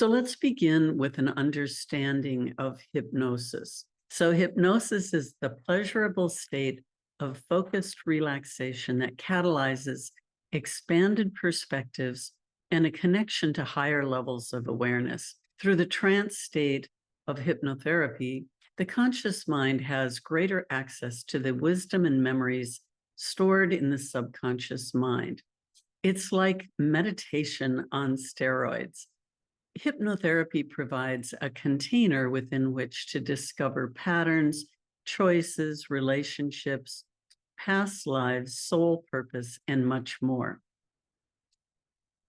So let's begin with an understanding of hypnosis. So, hypnosis is the pleasurable state of focused relaxation that catalyzes expanded perspectives and a connection to higher levels of awareness. Through the trance state of hypnotherapy, the conscious mind has greater access to the wisdom and memories stored in the subconscious mind. It's like meditation on steroids. Hypnotherapy provides a container within which to discover patterns, choices, relationships, past lives, soul purpose, and much more.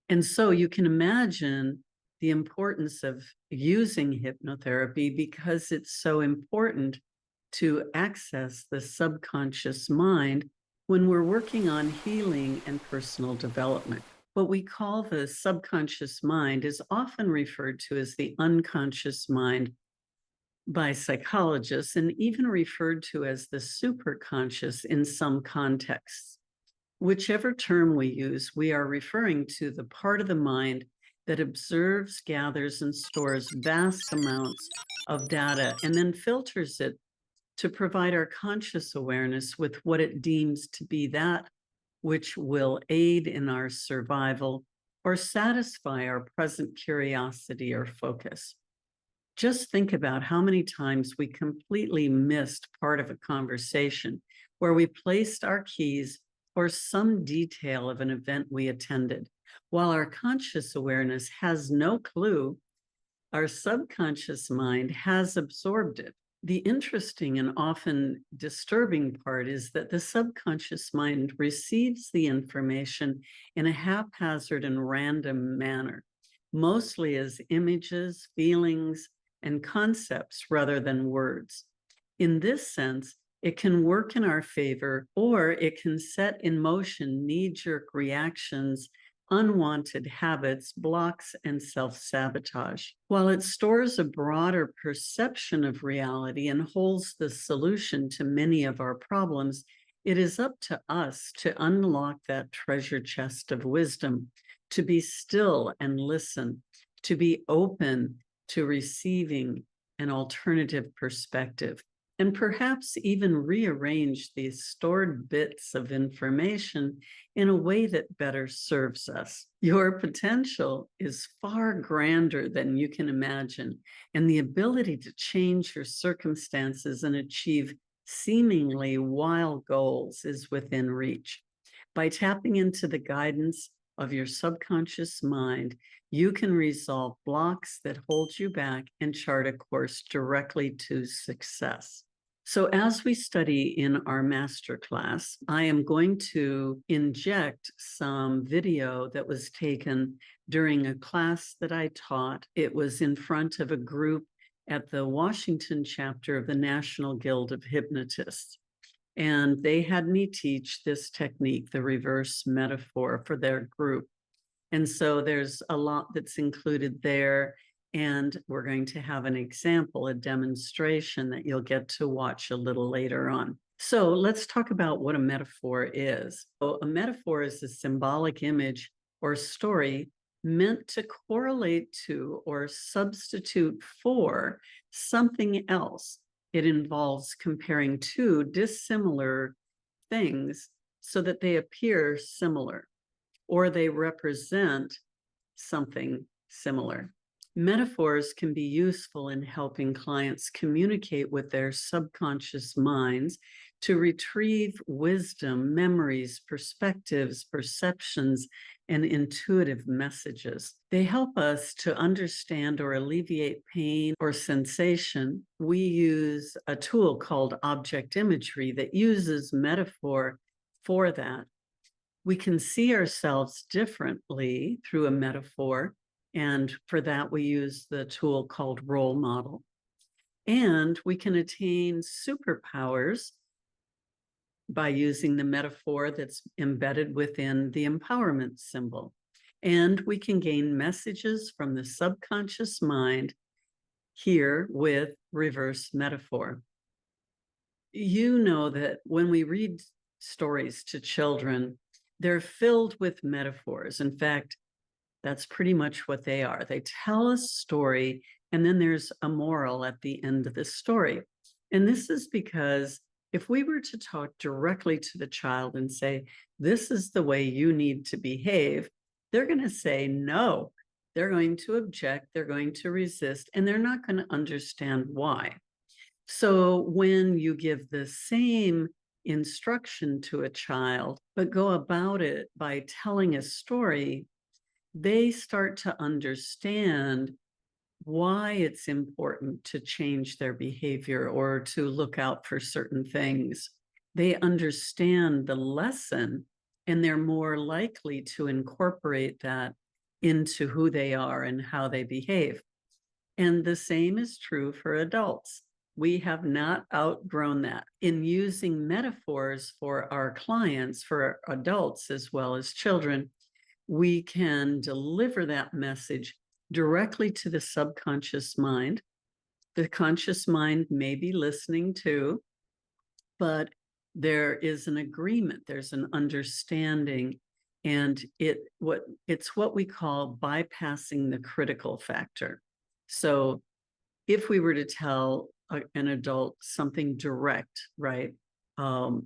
And so you can imagine the importance of using hypnotherapy because it's so important to access the subconscious mind when we're working on healing and personal development. What we call the subconscious mind is often referred to as the unconscious mind by psychologists, and even referred to as the superconscious in some contexts. Whichever term we use, we are referring to the part of the mind that observes, gathers, and stores vast amounts of data and then filters it to provide our conscious awareness with what it deems to be that which will aid in our survival or satisfy our present curiosity or focus. Just think about how many times we completely missed part of a conversation where we placed our keys or some detail of an event we attended. While our conscious awareness has no clue, our subconscious mind has absorbed it. The interesting and often disturbing part is that the subconscious mind receives the information in a haphazard and random manner, mostly as images, feelings, and concepts rather than words. In this sense, it can work in our favor, or it can set in motion knee-jerk reactions, unwanted habits, blocks, and self-sabotage. While it stores a broader perception of reality and holds the solution to many of our problems, it is up to us to unlock that treasure chest of wisdom, to be still and listen, to be open to receiving an alternative perspective, and perhaps even rearrange these stored bits of information in a way that better serves us. Your potential is far grander than you can imagine, and the ability to change your circumstances and achieve seemingly wild goals is within reach. By tapping into the guidance of your subconscious mind, you can resolve blocks that hold you back and chart a course directly to success. So as we study in our masterclass, I am going to inject some video that was taken during a class that I taught. It was in front of a group at the Washington chapter of the National Guild of Hypnotists. And they had me teach this technique, the reverse metaphor, for their group. And so there's a lot that's included there. And we're going to have an example, a demonstration that you'll get to watch a little later on. So let's talk about what a metaphor is. So a metaphor is a symbolic image or story meant to correlate to or substitute for something else. It involves comparing two dissimilar things so that they appear similar, or they represent something similar. Metaphors can be useful in helping clients communicate with their subconscious minds to retrieve wisdom, memories, perspectives, perceptions, and intuitive messages. They help us to understand or alleviate pain or sensation. We use a tool called object imagery that uses metaphor for that. We can see ourselves differently through a metaphor, and for that we use the tool called role model. And we can attain superpowers by using the metaphor that's embedded within the empowerment symbol. And we can gain messages from the subconscious mind here with reverse metaphor. You know that when we read stories to children, they're filled with metaphors. In fact, That's pretty much what they are. They tell a story, and then there's a moral at the end of the story. And this is because if we were to talk directly to the child and say, this is the way you need to behave, they're going to say no. They're going to object, they're going to resist, and they're not going to understand why. So when you give the same instruction to a child, but go about it by telling a story, they start to understand why it's important to change their behavior or to look out for certain things. They understand the lesson, and they're more likely to incorporate that into who they are and how they behave. And the same is true for adults. We have not outgrown that. In using metaphors for our clients, for adults as well as children, we can deliver that message directly to the subconscious mind. The conscious mind may be listening too, but there is an agreement, there's an understanding, and it's what we call bypassing the critical factor. So if we were to tell an adult something direct, right? You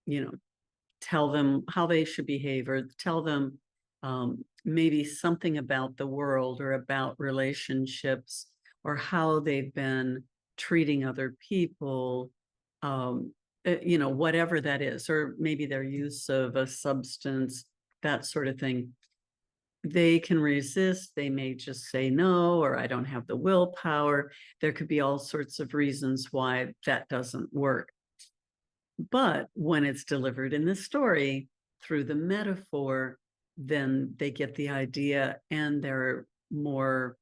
know, tell them how they should behave, or tell them maybe something about the world or about relationships or how they've been treating other people, whatever that is, or maybe their use of a substance, that sort of thing. They can resist. They may just say no, or I don't have the willpower. There could be all sorts of reasons why that doesn't work. But when it's delivered in the story through the metaphor, then they get the idea and they're more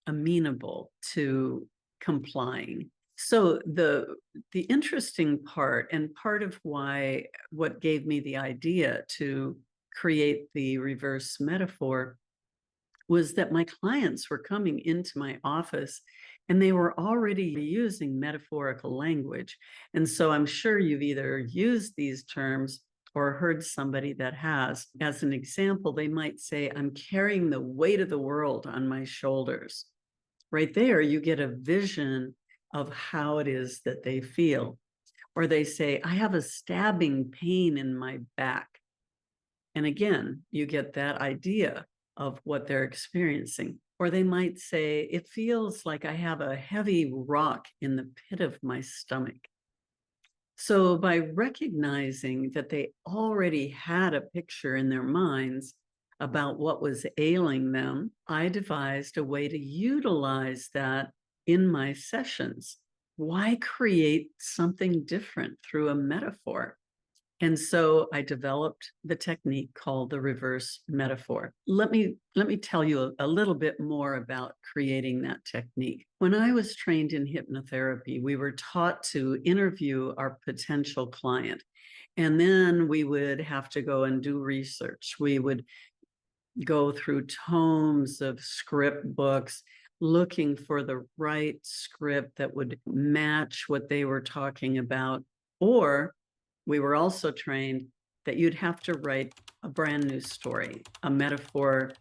amenable to complying. So the interesting part, and part of what gave me the idea to create the reverse metaphor, was that my clients were coming into my office and they were already using metaphorical language. And so I'm sure you've either used these terms or heard somebody that has. As an example, they might say, I'm carrying the weight of the world on my shoulders. Right there, you get a vision of how it is that they feel. Or they say, I have a stabbing pain in my back. And again, you get that idea of what they're experiencing. Or they might say, it feels like I have a heavy rock in the pit of my stomach. So by recognizing that they already had a picture in their minds about what was ailing them, I devised a way to utilize that in my sessions. Why create something different through a metaphor? And so I developed the technique called the reverse metaphor. Let me tell you a little bit more about creating that technique. When I was trained in hypnotherapy, we were taught to interview our potential client, and then we would have to go and do research. We would go through tomes of script books, looking for the right script that would match what they were talking about. Or we were also trained that you'd have to write a brand new story, a metaphor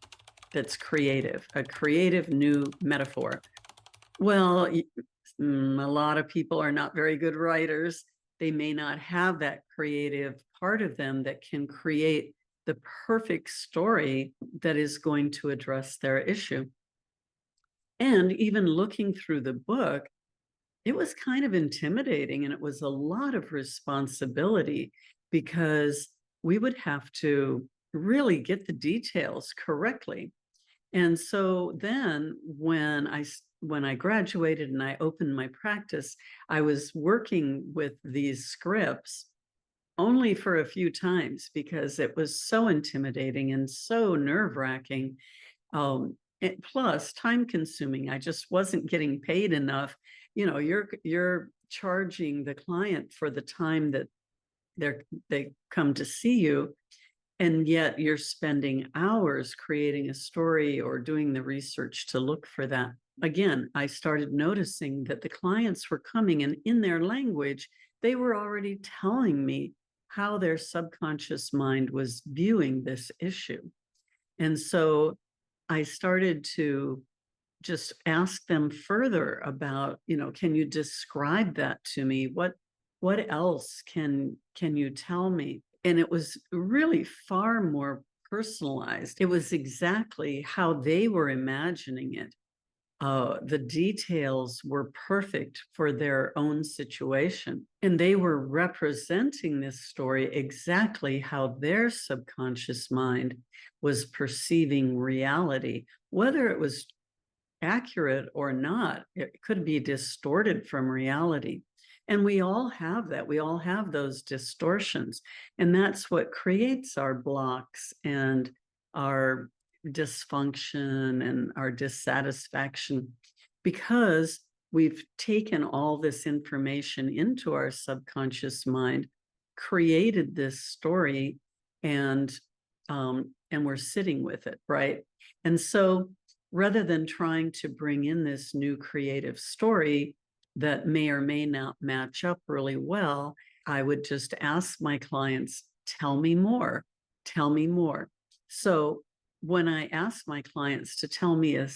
that's creative, a creative new metaphor. Well, a lot of people are not very good writers. They may not have that creative part of them that can create the perfect story that is going to address their issue. And even looking through the book, it was kind of intimidating, and it was a lot of responsibility because we would have to really get the details correctly. And so then when I graduated and I opened my practice, I was working with these scripts only for a few times because it was so intimidating and so nerve-wracking. Plus time consuming. I just wasn't getting paid enough. You're charging the client for the time that they come to see you, and yet you're spending hours creating a story or doing the research to look for that. Again, I started noticing that the clients were coming, and in their language, they were already telling me how their subconscious mind was viewing this issue. And so I started to just ask them further about, can you describe that to me? What else can you tell me? And it was really far more personalized. It was exactly how they were imagining it. The details were perfect for their own situation. And they were representing this story exactly how their subconscious mind was perceiving reality, whether it was accurate or not. It could be distorted from reality. And we all have that. We all have those distortions. And that's what creates our blocks and our dysfunction and our dissatisfaction, because we've taken all this information into our subconscious mind, created this story, and we're sitting with it, right? And so rather than trying to bring in this new creative story that may or may not match up really well, I would just ask my clients, tell me more, tell me more. So when I ask my clients to tell me a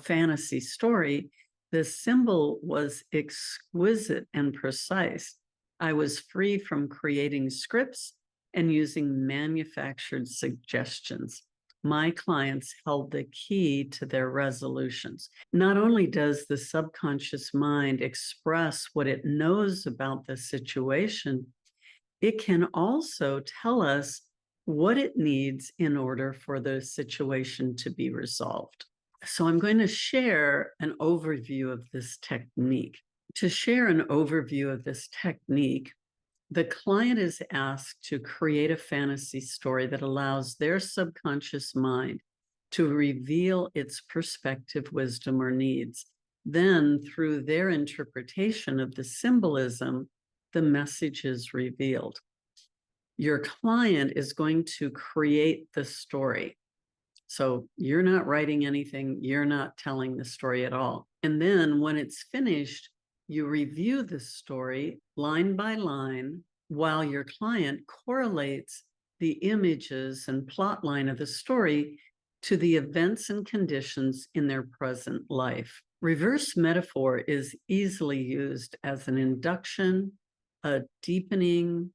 fantasy story, the symbol was exquisite and precise. I was free from creating scripts and using manufactured suggestions. My clients held the key to their resolutions. Not only does the subconscious mind express what it knows about the situation, it can also tell us what it needs in order for the situation to be resolved. So I'm going to share an overview of this technique. To share an overview of this technique, the client is asked to create a fantasy story that allows their subconscious mind to reveal its perspective, wisdom, or needs. Then, through their interpretation of the symbolism, the message is revealed. Your client is going to create the story. So you're not writing anything, you're not telling the story at all. And then when it's finished, you review the story line by line while your client correlates the images and plot line of the story to the events and conditions in their present life. Reverse metaphor is easily used as an induction, a deepening,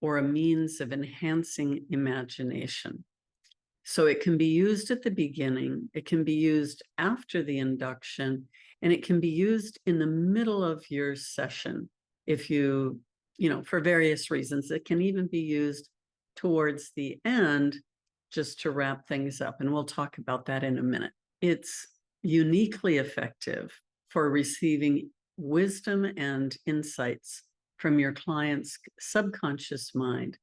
or a means of enhancing imagination. So it can be used at the beginning, it can be used after the induction, and it can be used in the middle of your session if for various reasons. It can even be used towards the end just to wrap things up. And we'll talk about that in a minute. It's uniquely effective for receiving wisdom and insights from your client's subconscious mind,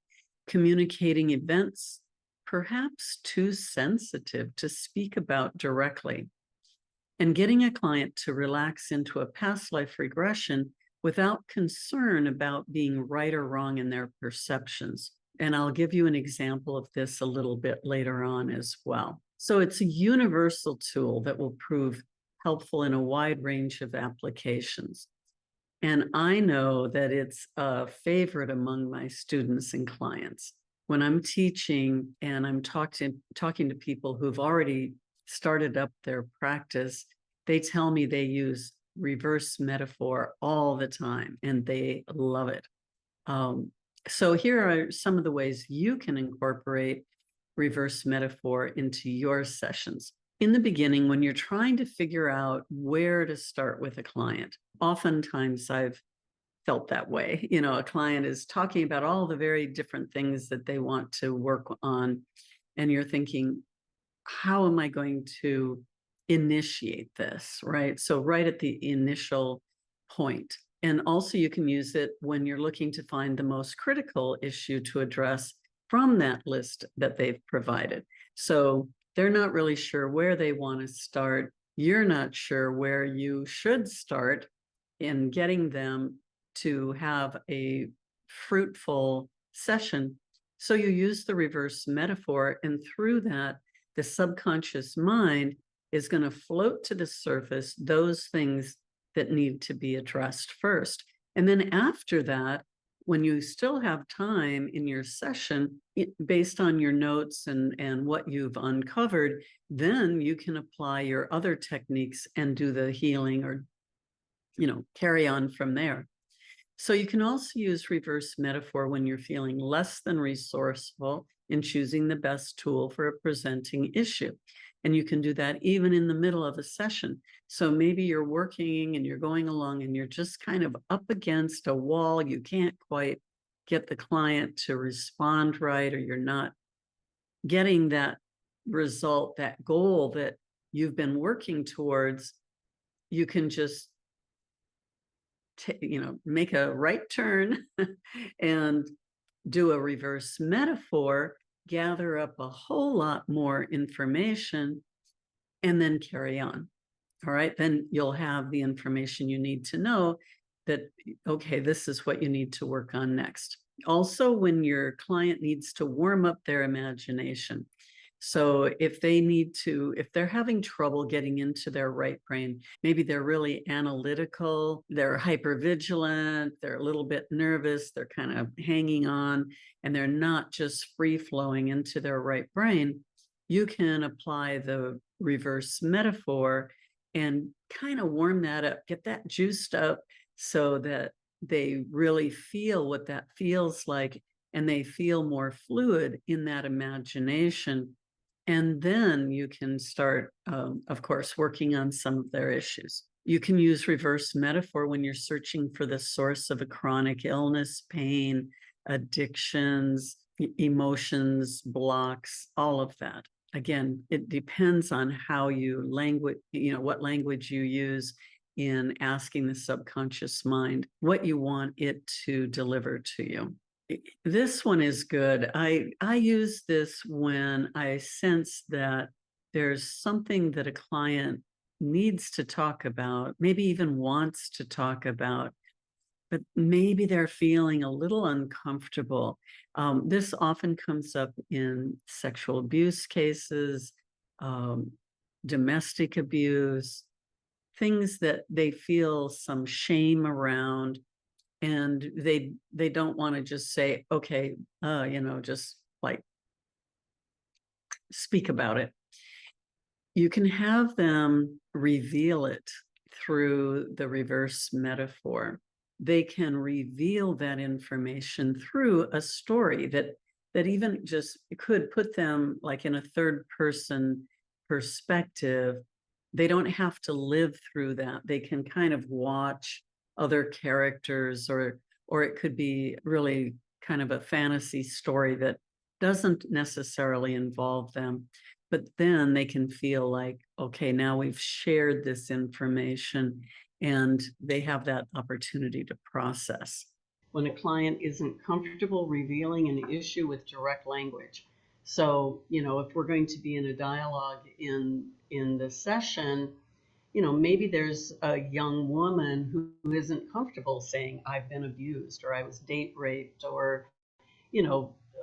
communicating events perhaps too sensitive to speak about directly, and getting a client to relax into a past life regression without concern about being right or wrong in their perceptions. And I'll give you an example of this a little bit later on as well. So it's a universal tool that will prove helpful in a wide range of applications. And I know that it's a favorite among my students and clients. When I'm teaching and I'm talking to people who've already started up their practice, they tell me they use reverse metaphor all the time and they love it. So here are some of the ways you can incorporate reverse metaphor into your sessions. In the beginning, when you're trying to figure out where to start with a client, oftentimes I've felt that way. A client is talking about all the very different things that they want to work on, and you're thinking, how am I going to initiate this, right? So right at the initial point. And also you can use it when you're looking to find the most critical issue to address from that list that they've provided. So they're not really sure where they want to start. You're not sure where you should start in getting them to have a fruitful session. So you use the reverse metaphor, and through that, the subconscious mind is going to float to the surface those things that need to be addressed first. And then after that, when you still have time in your session, based on your notes and what you've uncovered, then you can apply your other techniques and do the healing, or carry on from there. So you can also use reverse metaphor when you're feeling less than resourceful in choosing the best tool for a presenting issue. And you can do that even in the middle of a session. So maybe you're working and you're going along and you're just kind of up against a wall. You can't quite get the client to respond right, or you're not getting that result, that goal that you've been working towards. You can just make a right turn and do a reverse metaphor, gather up a whole lot more information, and then carry on. All right, then you'll have the information you need to know that, okay, this is what you need to work on next. Also, when your client needs to warm up their imagination. So if they're having trouble getting into their right brain, maybe they're really analytical, they're hypervigilant, they're a little bit nervous, they're kind of hanging on, and they're not just free flowing into their right brain, you can apply the reverse metaphor and kind of warm that up, get that juiced up so that they really feel what that feels like, and they feel more fluid in that imagination. And then you can start, of course, working on some of their issues. You can use reverse metaphor when you're searching for the source of a chronic illness, pain, addictions, emotions, blocks, all of that. Again, it depends on how what language you use in asking the subconscious mind what you want it to deliver to you. This one is good. I use this when I sense that there's something that a client needs to talk about, maybe even wants to talk about, but maybe they're feeling a little uncomfortable. This often comes up in sexual abuse cases, domestic abuse, things that they feel some shame around, and they don't want to just say, okay, just like speak about it. You can have them reveal it through the reverse metaphor. They can reveal that information through a story that even just could put them like in a third person perspective. They don't have to live through that. They can kind of watch other characters, or it could be really kind of a fantasy story that doesn't necessarily involve them. But then they can feel like, okay, now we've shared this information, and they have that opportunity to process. When a client isn't comfortable revealing an issue with direct language. So, if we're going to be in a dialogue in the session, maybe there's a young woman who isn't comfortable saying, I've been abused, or I was date raped, or,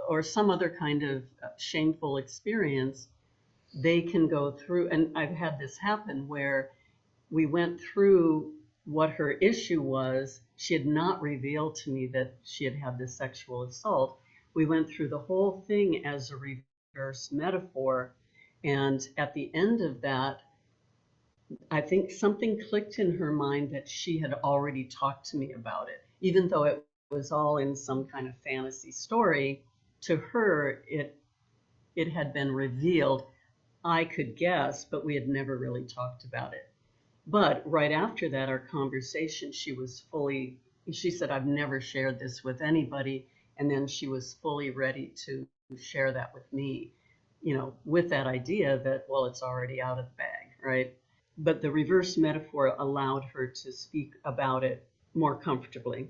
or some other kind of shameful experience. They can go through, and I've had this happen where we went through what her issue was. She had not revealed to me that she had had this sexual assault. We went through the whole thing as a reverse metaphor. And at the end of that, I think something clicked in her mind that she had already talked to me about it, even though it was all in some kind of fantasy story. To her, it had been revealed. I could guess, but we had never really talked about it. But right after that, our conversation, she said, I've never shared this with anybody. And then she was fully ready to share that with me, with that idea that, well, it's already out of the bag, right? But the reverse metaphor allowed her to speak about it more comfortably.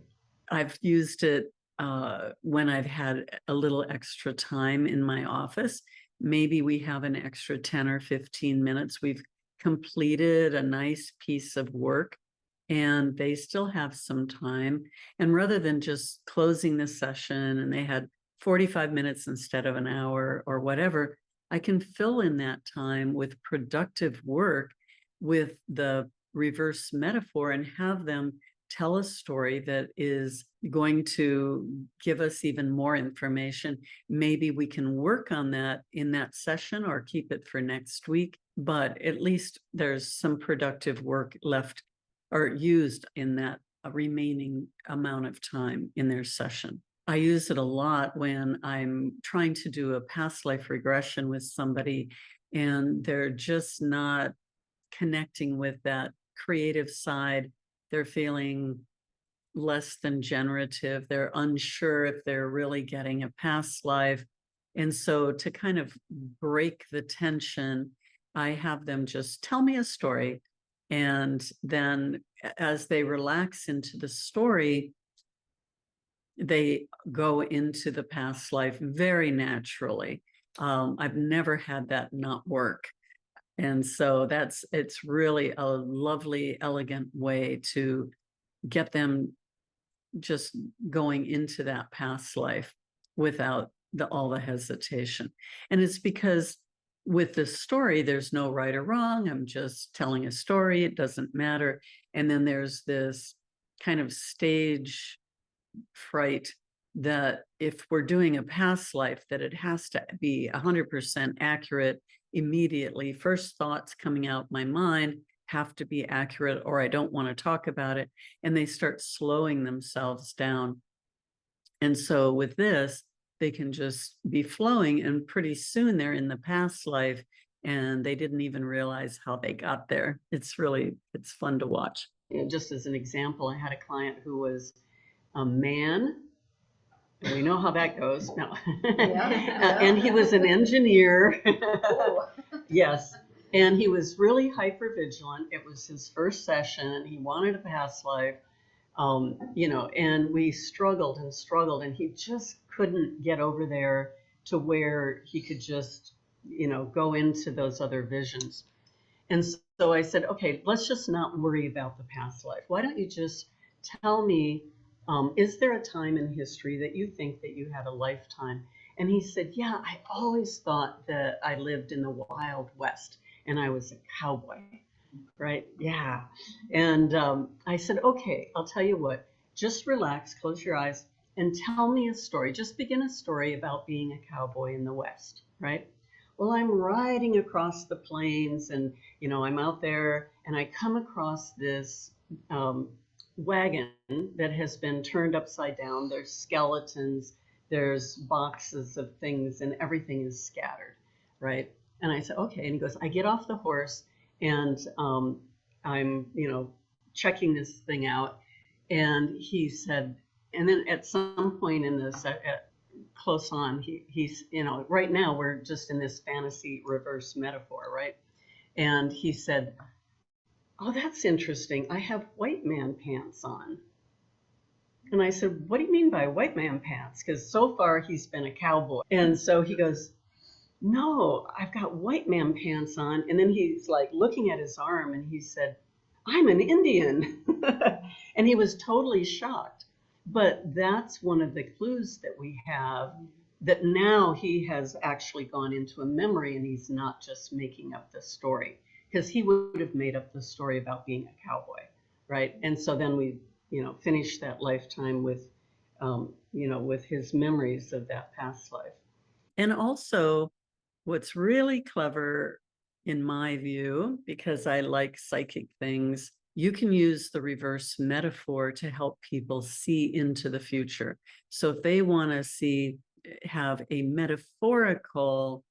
I've used it when I've had a little extra time in my office. Maybe we have an extra 10 or 15 minutes. We've completed a nice piece of work and they still have some time. And rather than just closing the session and they had 45 minutes instead of an hour or whatever, I can fill in that time with productive work with the reverse metaphor and have them tell a story that is going to give us even more information. Maybe we can work on that in that session or keep it for next week, but at least there's some productive work left or used in that remaining amount of time in their session. I use it a lot when I'm trying to do a past life regression with somebody and they're just not connecting with that creative side. They're feeling less than generative. They're unsure if they're really getting a past life. And so to kind of break the tension, I have them just tell me a story. And then as they relax into the story, they go into the past life very naturally. I've never had that not work. And so it's really a lovely, elegant way to get them just going into that past life without all the hesitation. And it's because with this story, there's no right or wrong. I'm just telling a story. It doesn't matter. And then there's this kind of stage fright that if we're doing a past life, that it has to be 100% accurate immediately. First thoughts coming out my mind have to be accurate or I don't want to talk about it. And they start slowing themselves down. And so with this, they can just be flowing and pretty soon they're in the past life and they didn't even realize how they got there. It's fun to watch. And just as an example, I had a client who was a man. We know how that goes. No. And he was an engineer. Yes. And he was really hypervigilant. It was his first session. He wanted a past life, and we struggled and he just couldn't get over there to where he could just, go into those other visions. And so I said, okay, let's just not worry about the past life. Why don't you just tell me, is there a time in history that you think that you had a lifetime? And he said, yeah, I always thought that I lived in the Wild West and I was a cowboy, right? Yeah. And I said, okay, I'll tell you what, just relax, close your eyes and tell me a story. Just begin a story about being a cowboy in the West, right? Well, I'm riding across the plains and, I'm out there and I come across this wagon that has been turned upside down. There's skeletons, there's boxes of things and everything is scattered, right? And I said, okay. And he goes, I get off the horse and I'm, checking this thing out. And he said, and then at some point in this, close on, he's, right now we're just in this fantasy reverse metaphor, right? And he said, oh, that's interesting. I have white man pants on. And I said, what do you mean by white man pants? Because so far he's been a cowboy. And so he goes, no, I've got white man pants on. And then he's like looking at his arm and he said, I'm an Indian. And he was totally shocked. But that's one of the clues that we have, that now he has actually gone into a memory and he's not just making up the story, because he would have made up the story about being a cowboy, right? And so then we, finished that lifetime with, with his memories of that past life. And also, what's really clever, in my view, because I like psychic things, you can use the reverse metaphor to help people see into the future. So if they want to have a metaphorical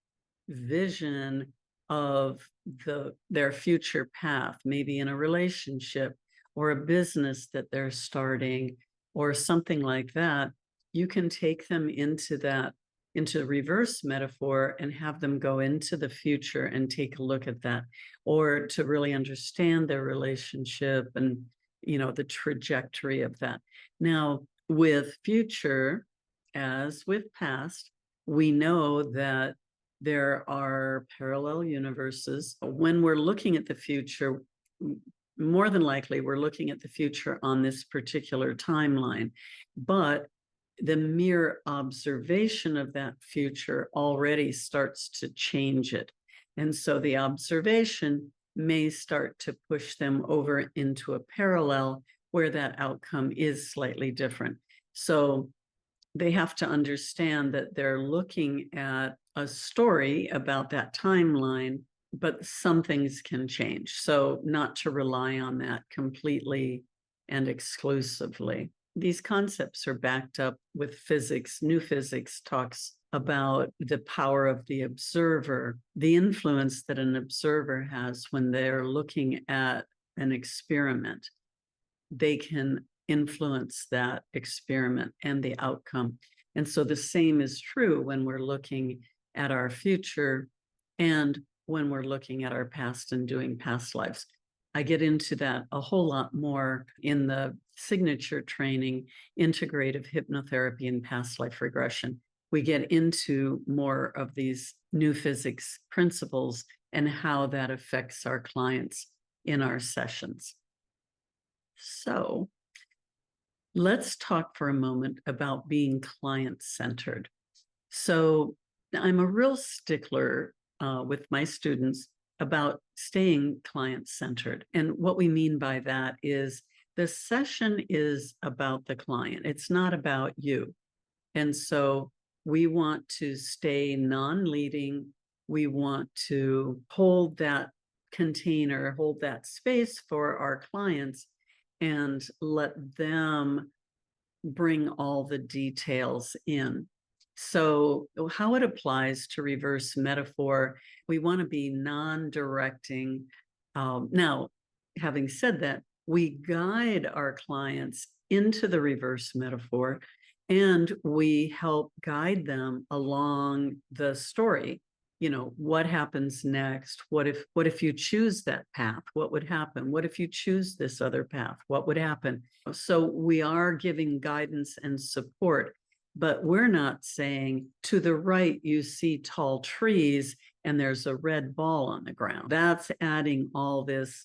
vision of their future path, maybe in a relationship or a business that they're starting or something like that, you can take them into reverse metaphor and have them go into the future and take a look at that, or to really understand their relationship and, the trajectory of that. Now, with future, as with past, we know that there are parallel universes. When we're looking at the future, more than likely, we're looking at the future on this particular timeline, but the mere observation of that future already starts to change it. And so the observation may start to push them over into a parallel where that outcome is slightly different. So they have to understand that they're looking at a story about that timeline, but some things can change. So not to rely on that completely and exclusively. These concepts are backed up with physics. New physics talks about the power of the observer, the influence that an observer has when they're looking at an experiment. They can influence that experiment and the outcome. And so the same is true when we're looking at our future and when we're looking at our past and doing past lives. I get into that a whole lot more in the signature training, integrative hypnotherapy and past life regression. We get into more of these new physics principles and how that affects our clients in our sessions. So let's talk for a moment about being client-centered. So I'm a real stickler with my students about staying client-centered. And what we mean by that is the session is about the client. It's not about you. And so we want to stay non-leading. We want to hold that container, hold that space for our clients and let them bring all the details in. So how it applies to reverse metaphor, we want to be non-directing. Now, having said that, we guide our clients into the reverse metaphor and we help guide them along the story. You know, what happens next? What if you choose that path? What would happen? What if you choose this other path? What would happen? So we are giving guidance and support, but we're not saying to the right, you see tall trees and there's a red ball on the ground. That's adding all this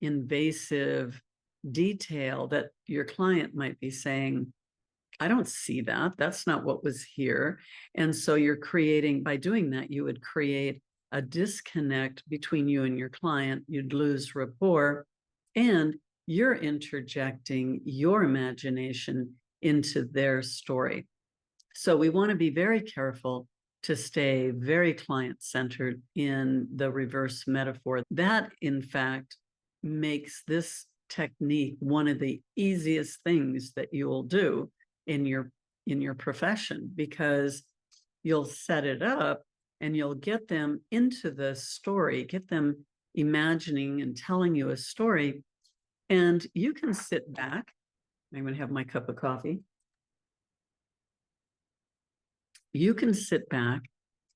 invasive detail that your client might be saying, I don't see that. That's not what was here. And so you're creating, by doing that, you would create a disconnect between you and your client. You'd lose rapport and you're interjecting your imagination into their story. So we want to be very careful to stay very client-centered in the reverse metaphor. That, in fact, makes this technique one of the easiest things that you'll do in your profession, because you'll set it up and you'll get them into the story, get them imagining and telling you a story, and you can sit back. I'm going to have my cup of coffee. You can sit back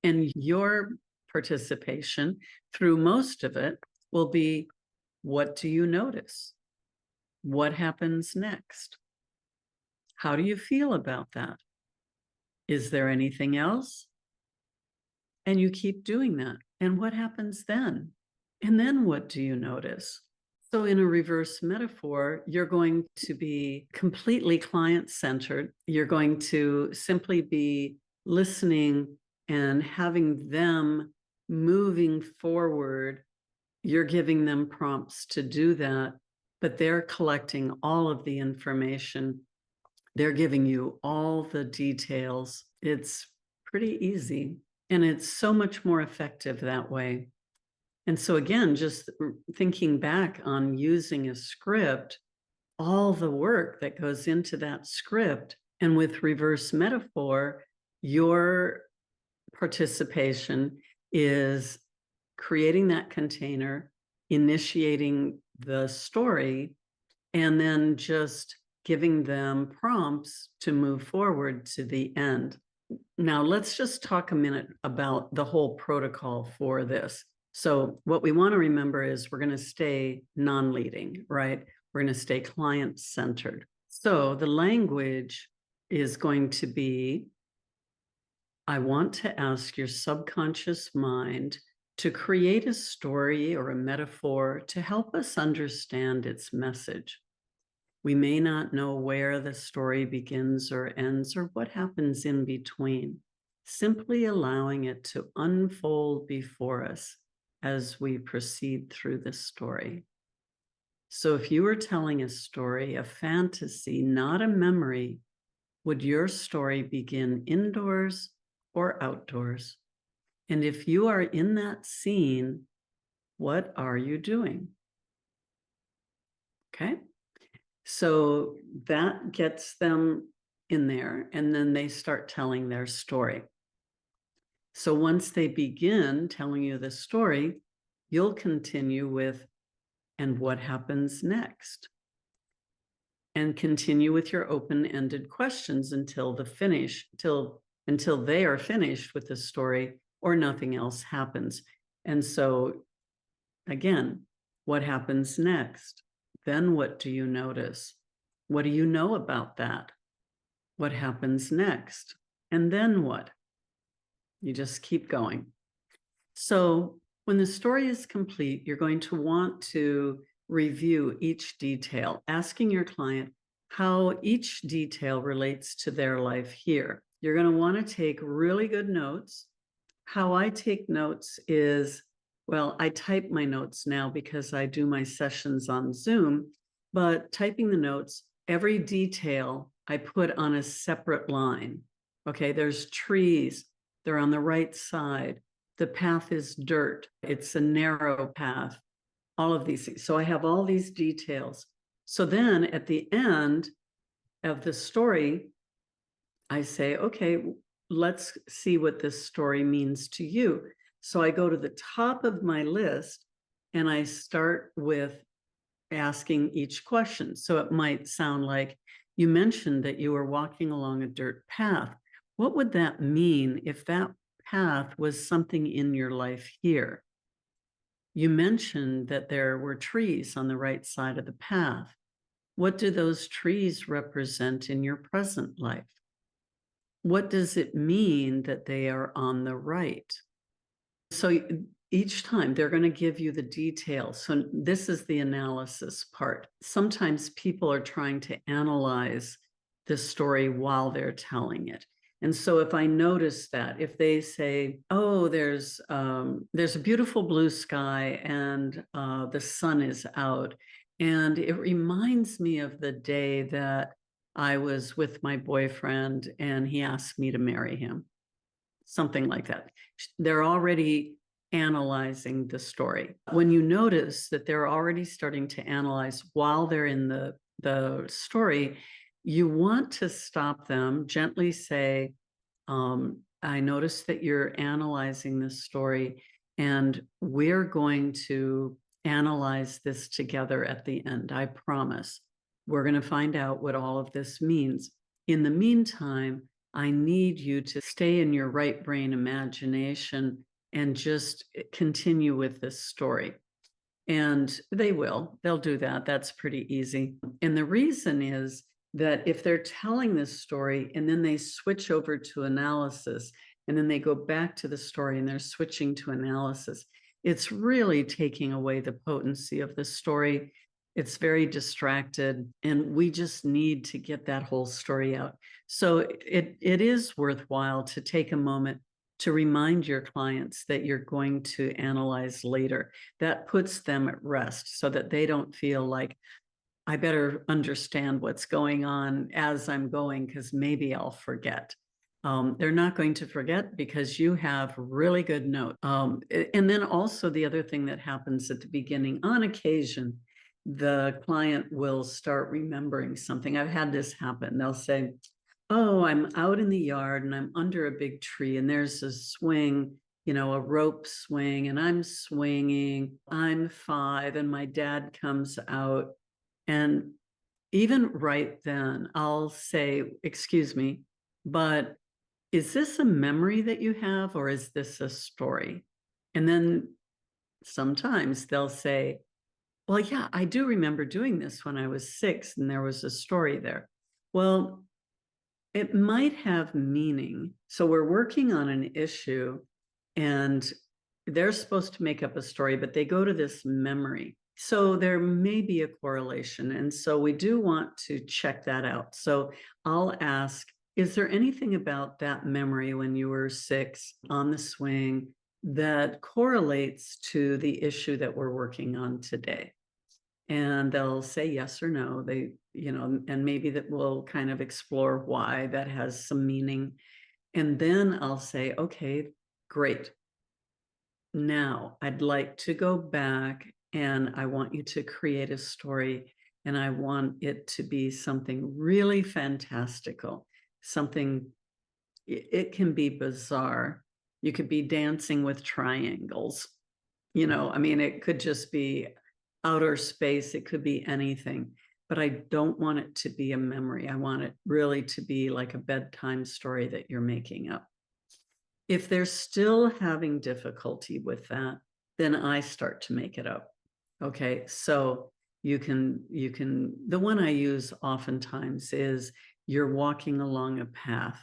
and your participation through most of it will be, what do you notice? What happens next? How do you feel about that? Is there anything else? And you keep doing that. And what happens then? And then what do you notice? So in a reverse metaphor, you're going to be completely client-centered. You're going to simply be listening and having them moving forward. You're giving them prompts to do that, but they're collecting all of the information. They're giving you all the details. It's pretty easy, and it's so much more effective that way. And so again, just thinking back on using a script, all the work that goes into that script, and with reverse metaphor, your participation is creating that container, initiating the story, and then just giving them prompts to move forward to the end. Now, let's just talk a minute about the whole protocol for this. So what we want to remember is we're going to stay non-leading, right? We're going to stay client-centered. So the language is going to be, I want to ask your subconscious mind to create a story or a metaphor to help us understand its message. We may not know where the story begins or ends or what happens in between, simply allowing it to unfold before us as we proceed through the story. So if you were telling a story, a fantasy, not a memory, would your story begin indoors or outdoors? And if you are in that scene, what are you doing? Okay. So that gets them in there, and then they start telling their story. So once they begin telling you the story, you'll continue with, and what happens next? And continue with your open-ended questions until the finish, until they are finished with the story or nothing else happens. And so again, what happens next? Then what do you notice? What do you know about that? What happens next? And then what? You just keep going. So when the story is complete, you're going to want to review each detail, asking your client how each detail relates to their life here. You're going to want to take really good notes. How I take notes is, well, I type my notes now because I do my sessions on Zoom, but typing the notes, every detail I put on a separate line. Okay, there's trees, they're on the right side. The path is dirt, it's a narrow path, all of these things. So I have all these details. So then at the end of the story, I say, okay, let's see what this story means to you. So I go to the top of my list and I start with asking each question. So it might sound like, you mentioned that you were walking along a dirt path. What would that mean if that path was something in your life here? You mentioned that there were trees on the right side of the path. What do those trees represent in your present life? What does it mean that they are on the right? So each time they're going to give you the details. So this is the analysis part. Sometimes people are trying to analyze the story while they're telling it. And so if I notice that, if they say, oh, there's a beautiful blue sky and the sun is out, and it reminds me of the day that I was with my boyfriend and he asked me to marry him, something like that. They're already analyzing the story. When you notice that they're already starting to analyze while they're in the story, you want to stop them, gently say, I noticed that you're analyzing this story, and we're going to analyze this together at the end. I promise. We're going to find out what all of this means. In the meantime, I need you to stay in your right brain imagination and just continue with this story. And they will, they'll do that. That's pretty easy. And the reason is that if they're telling this story and then they switch over to analysis, and then they go back to the story and they're switching to analysis, it's really taking away the potency of the story. It's very distracted, and we just need to get that whole story out. So it is worthwhile to take a moment to remind your clients that you're going to analyze later. That puts them at rest so that they don't feel like, I better understand what's going on as I'm going because maybe I'll forget. They're not going to forget because you have really good notes. And then also the other thing that happens at the beginning, on occasion, the client will start remembering something. I've had this happen. They'll say, oh, I'm out in the yard and I'm under a big tree and there's a swing, a rope swing, and I'm swinging. I'm 5 and my dad comes out. And even right then, I'll say, excuse me, but is this a memory that you have or is this a story? And then sometimes they'll say, well, yeah, I do remember doing this when I was 6 and there was a story there. Well, it might have meaning. So we're working on an issue and they're supposed to make up a story, but they go to this memory. So there may be a correlation. And so we do want to check that out. So I'll ask, is there anything about that memory when you were 6 on the swing that correlates to the issue that we're working on today? and they'll say yes or no. They, and maybe that will kind of explore why that has some meaning. And then I'll say, okay, great. Now I'd like to go back and I want you to create a story, and I want it to be something really fantastical, something, it can be bizarre. You could be dancing with triangles. I mean, it could just be outer space. It could be anything, but I don't want it to be a memory. I want it really to be like a bedtime story that you're making up. If they're still having difficulty with that, then I start to make it up. Okay, so the one I use oftentimes is you're walking along a path,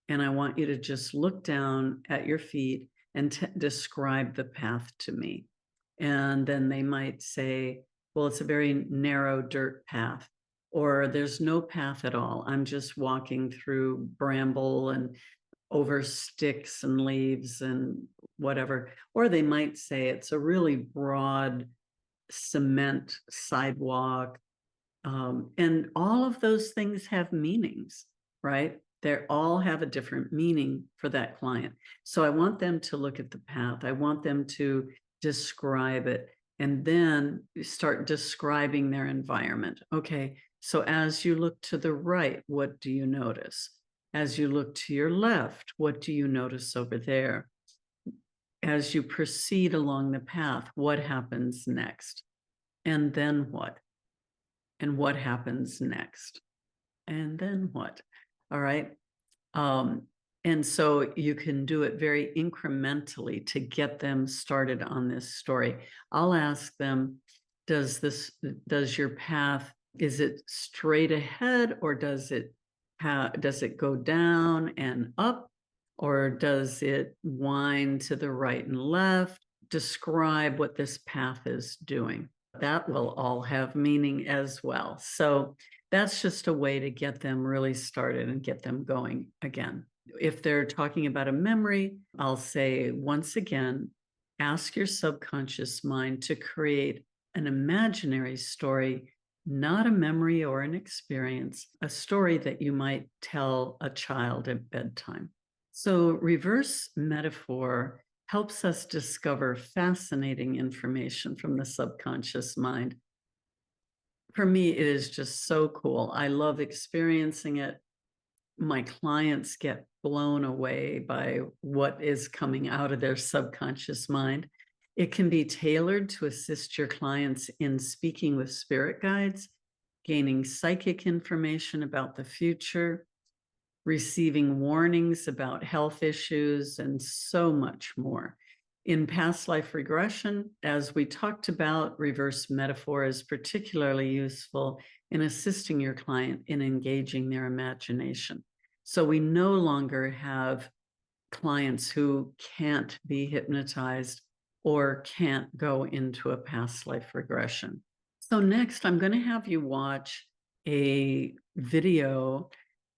and I want you to just look down at your feet and describe the path to me. And then they might say, well, it's a very narrow dirt path, or there's no path at all. I'm just walking through bramble and over sticks and leaves and whatever. Or they might say it's a really broad cement sidewalk. And all of those things have meanings, right? They all have a different meaning for that client. So I want them to look at the path. I want them to describe it and then start describing their environment. Okay, so as you look to the right, what do you notice? As you look to your left, what do you notice over there? As you proceed along the path, what happens next? And then what? And what happens next? And then what? All right. And so you can do it very incrementally to get them started on this story. I'll ask them, does your path, is it straight ahead, or does it go down and up, or does it wind to the right and left? Describe what this path is doing. That will all have meaning as well. So that's just a way to get them really started and get them going again. If they're talking about a memory, I'll say, once again, ask your subconscious mind to create an imaginary story, not a memory or an experience, a story that you might tell a child at bedtime. So reverse metaphor helps us discover fascinating information from the subconscious mind. For me, it is just so cool. I love experiencing it. My clients get blown away by what is coming out of their subconscious mind. It can be tailored to assist your clients in speaking with spirit guides, gaining psychic information about the future, receiving warnings about health issues, and so much more. In past life regression, as we talked about, reverse metaphor is particularly useful in assisting your client in engaging their imagination. So we no longer have clients who can't be hypnotized or can't go into a past life regression. So next, I'm going to have you watch a video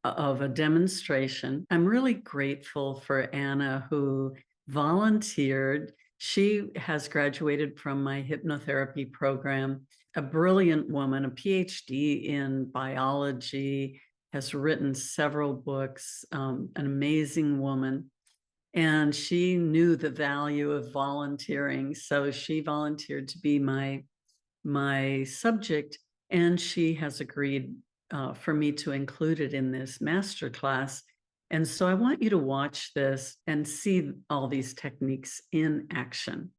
of a demonstration. I'm really grateful for Anna, who volunteered. She has graduated from my hypnotherapy program, a brilliant woman, a PhD in biology, has written several books, an amazing woman. And she knew the value of volunteering. So she volunteered to be my subject, and she has agreed for me to include it in this masterclass. And so I want you to watch this and see all these techniques in action.